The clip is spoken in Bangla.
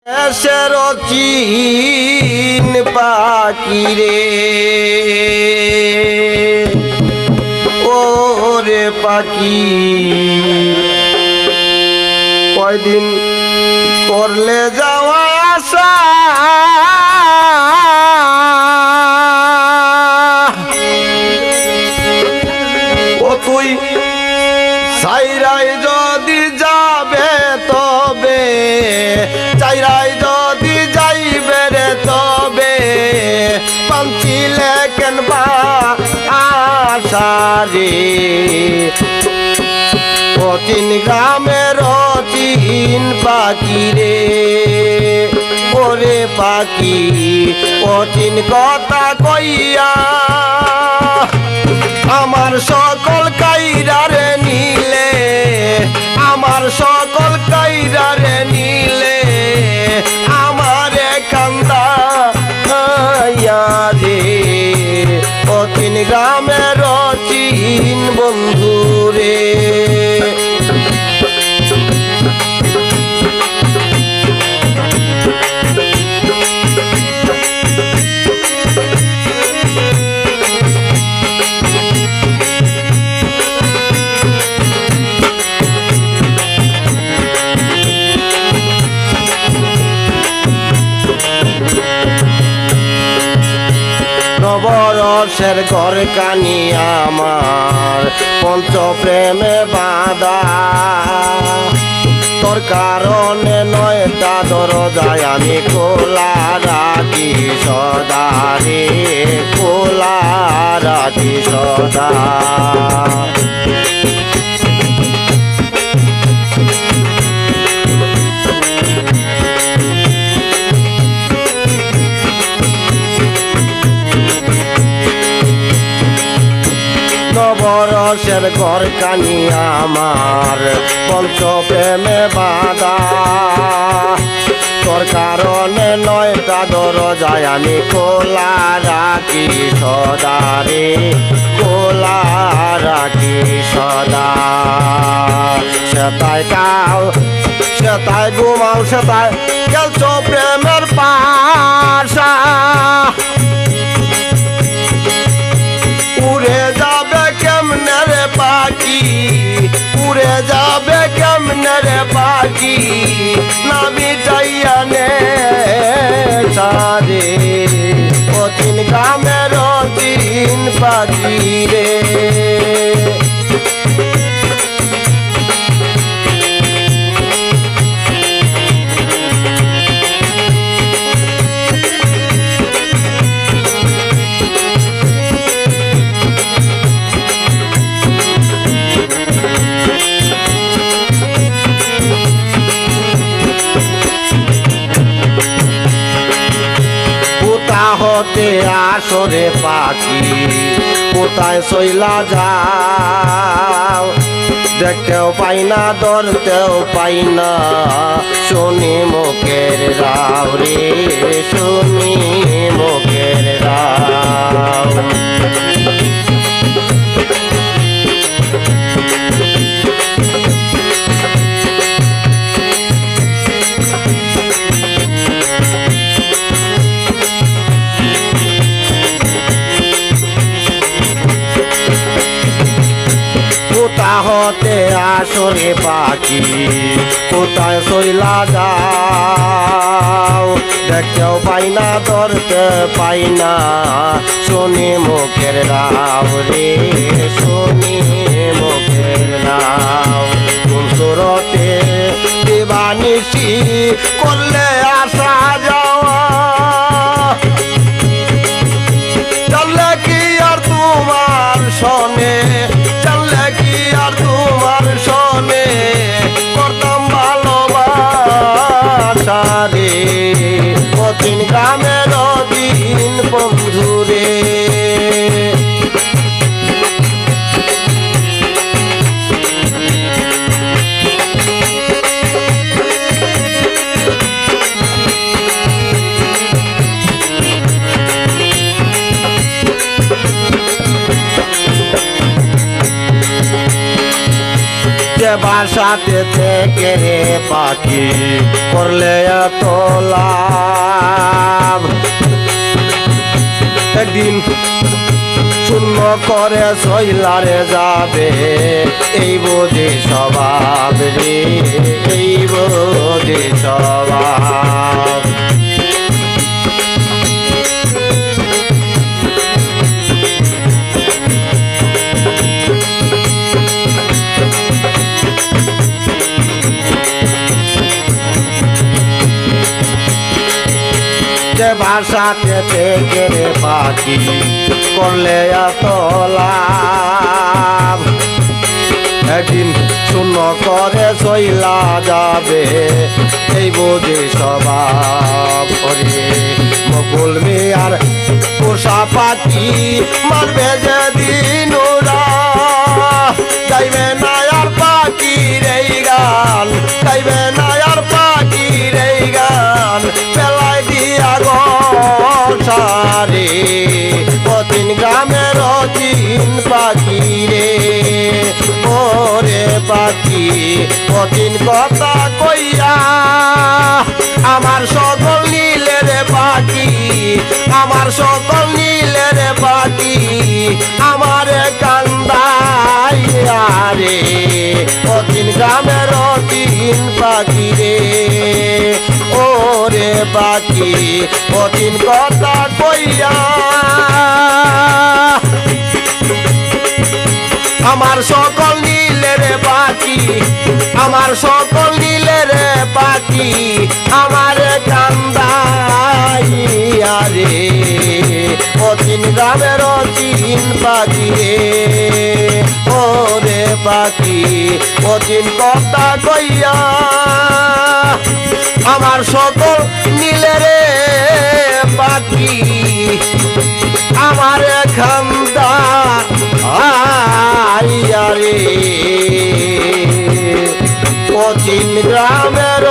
দেশের চিন পাখি রে ওরে পাখি কয়দিন করলে যাওয়া আসা ও তুই সাইরাই যদি যাবে তবে চাইরাই যদি যাইবে রে তবে পাঞ্চিলে কেনবা আশা রে অচিন গ্রামের অচিন পাখি রে ওরে পাখি অচিন কথা কইয়া আমার সকল কাইরারে নিলে আমার সকল কাইরারে নিলে আমারে কান্দা রে অচিন গ্রামের অচিন বন্ধু রে নবরসের ঘর কানি আমার পঞ্চ প্রেমে বাঁধা তোর কারণে নয়টা দরজায় আমি খোলা রাখি সদা রে খোলা রাখি সদা নবরসের ঘর কানি আমার পঞ্চ প্রেমে বাঁধা তোর কারণে নয়টা দরজায় আমি খোলা রাখি সদা রে খোলা রাখি সদা সেতায় কাল সেতায় ঘুমাও সেতায় খেলছ প্রেমের পাশা উড়ে যাবে কেমনে রে পাখি উড়ে যাবে কেমনে রে পাখি না মিটাইয়া নে সারে অচিন গ্রামের অচিন পাখি রে হতে আসরে পাখি কোথায় চইলা যাও দেখতেও পাই না ধরতেও পাই না শুনি মুখের রাও রে শুনি মুখের রাও হতে আসরে পাখি কোথায় চইলা যাও দেখতেও পাই না ধরতে পাই না শুনি মুখের রাও রে শুনি মুখের রাও কোন সুরতে দিবানিশি করলে আসা যাওয়া চললে কি আর তোমার শোনে চললে কি আর তোমার শোনে করতাম ভালোবাসা রে অচিন গ্রামের অচিন বন্ধু রে যে বাসাতে থেকে রে পাখি করলে এত লাভ একদিন শূন্য করে সইলারে যাবে এই বোঝে স্বভাব রে এই বোঝে স্বভাব যে ভাষাতে থেকে রে পাখি করলে এত লাভ একদিন শূন্য করে চইলা যাবে এই বোঝে স্বভাব করে মকুল মিয়ার পোষা পাখি মারবে যেদিন ওরা গাইবে না আর পাখির এই গান গাইবে না আর পাখির এই গান বেলায় দিয়া সারে কঠিন গ্রামের অচিন পাখি রে ওরে পাখি কঠিন কথা কইয়া আমার সকল নীলে রে পাখি আমার সকল নীলে রে পাখি আমার কান্দাইয়া রে কঠিন গ্রামের অচিন পাখি রে ওরে পাখি কঠিন কথা কইয়া আমার সকল নীলে রে পাখি আমার সকল নীলে রে পাখি আমার কান্দাইয়া রে অচিন গ্রামের অচিন পাখি রে ওরে পাখি অচিন কথা কইয়া আমার সকল নীলে রে পাখি আমার খান্দা আইয়া রে অচিন গ্রামের